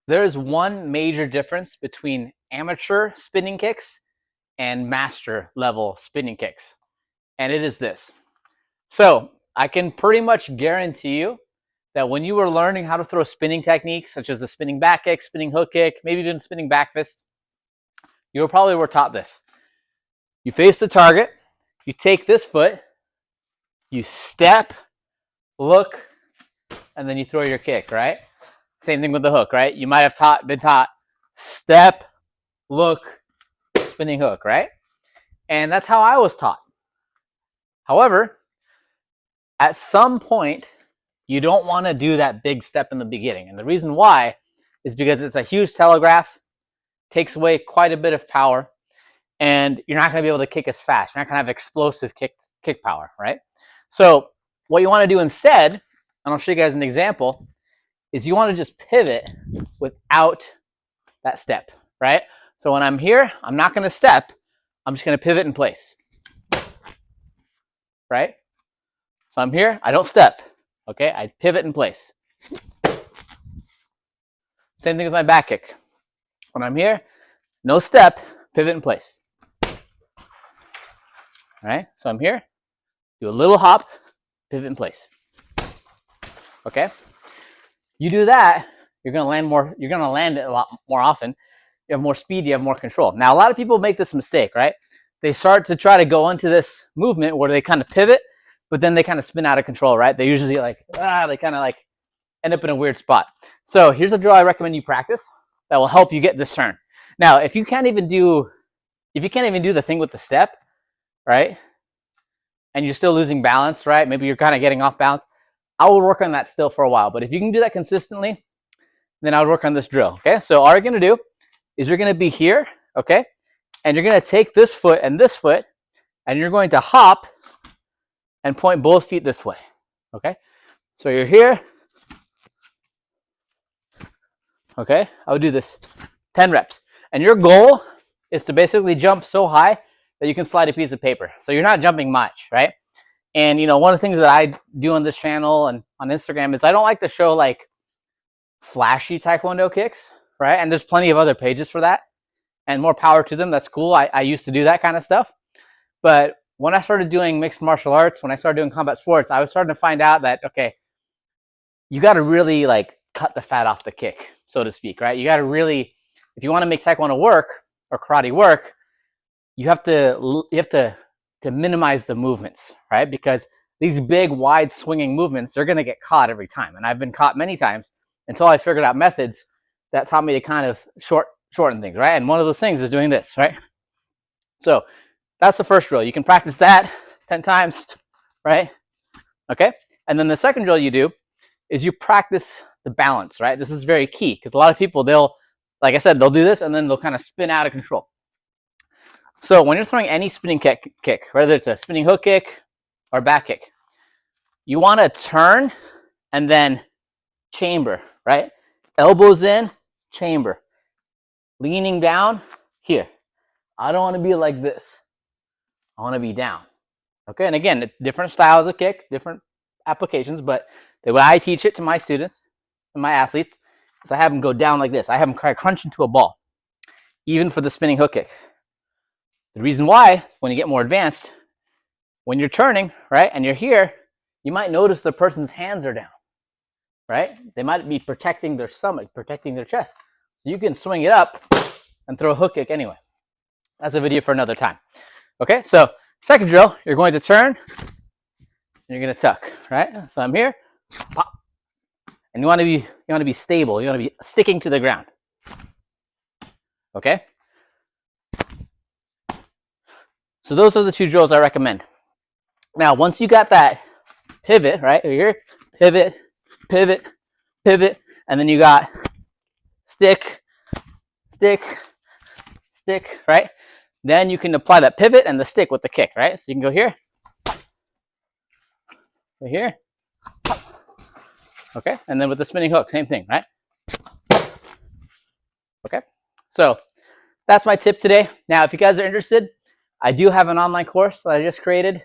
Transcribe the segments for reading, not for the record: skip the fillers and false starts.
There is one major difference between amateur spinning kicks and master level spinning kicks, and it is this. So I can pretty much guarantee you that when you were learning how to throw spinning techniques, such as the spinning back kick, spinning hook kick, maybe even spinning back fist, you probably were taught this. You face the target, you take this foot, you step, look, and then you throw your kick, right? Same thing with the hook, right? You might have been taught step, look, spinning hook, right? And that's how I was taught. However, at some point, you don't want to do that big step in the beginning. And the reason why is because it's a huge telegraph, takes away quite a bit of power, and you're not going to be able to kick as fast. You're not going to have explosive kick power, right? So what you want to do instead, and I'll show you guys an example, is you want to just pivot without that step, right? So when I'm here, I'm not going to step. I'm just going to pivot in place, right? So I'm here, I don't step, okay? I pivot in place. Same thing with my back kick. When I'm here, no step, pivot in place. All right, so I'm here, do a little hop, pivot in place. Okay? You do that, you're gonna land it a lot more often. You have more speed, you have more control. Now, a lot of people make this mistake, right? They start to try to go into this movement where they kind of pivot, but then they kind of spin out of control, right? They usually they kind of like end up in a weird spot. So here's a drill I recommend you practice that will help you get this turn. Now, if you can't even do the thing with the step, right? And you're still losing balance, right? Maybe you're kind of getting off balance. I will work on that still for a while. But if you can do that consistently, then I would work on this drill, okay? So all you're going to do is you're going to be here, okay? And you're going to take this foot, and you're going to hop and point both feet this way, okay? So you're here, okay? I would do this 10 reps. And your goal is to basically jump so high that you can slide a piece of paper. So you're not jumping much, right? And, one of the things that I do on this channel and on Instagram is I don't like to show, like, flashy Taekwondo kicks, right? And there's plenty of other pages for that. And more power to them. That's cool. I used to do that kind of stuff. But when I started doing mixed martial arts, when I started doing combat sports, I was starting to find out that, okay, you got to really, like, cut the fat off the kick, so to speak, right? You got to really, if you want to make Taekwondo work or karate work, you have to minimize the movements, right? Because these big, wide swinging movements, they're going to get caught every time. And I've been caught many times until I figured out methods that taught me to kind of shorten things, right? And one of those things is doing this, right? So that's the first drill. You can practice that 10 times, right? Okay. And then the second drill you do is you practice the balance, right? This is very key because a lot of people, like I said, they'll do this and then they'll kind of spin out of control. So when you're throwing any spinning kick, whether it's a spinning hook kick or back kick, you want to turn and then chamber, right? Elbows in, chamber. Leaning down, here. I don't want to be like this. I want to be down. Okay, and again, different styles of kick, different applications, but the way I teach it to my students and my athletes is I have them go down like this. I have them crunch into a ball, even for the spinning hook kick. The reason why, when you get more advanced, when you're turning, right, and you're here, you might notice the person's hands are down, right? They might be protecting their stomach, protecting their chest. You can swing it up and throw a hook kick anyway. That's a video for another time. Okay, so second drill, you're going to turn, and you're going to tuck, right? So I'm here, pop, and you want to be stable. You want to be sticking to the ground. Okay. So those are the two drills I recommend. Now, once you got that pivot, right, here, pivot, pivot, pivot, and then you got stick, stick, stick, right? Then you can apply that pivot and the stick with the kick, right? So you can go here, go here, okay? And then with the spinning hook, same thing, right? Okay, so that's my tip today. Now, if you guys are interested, I do have an online course that I just created.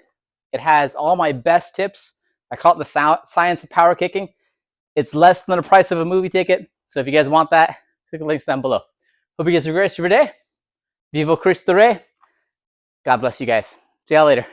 It has all my best tips. I call it the Science of Power Kicking. It's less than the price of a movie ticket. So if you guys want that, Click the links down below. Hope you guys have a great rest of your day. Vivo Cristo Rey. God bless you guys. See y'all later.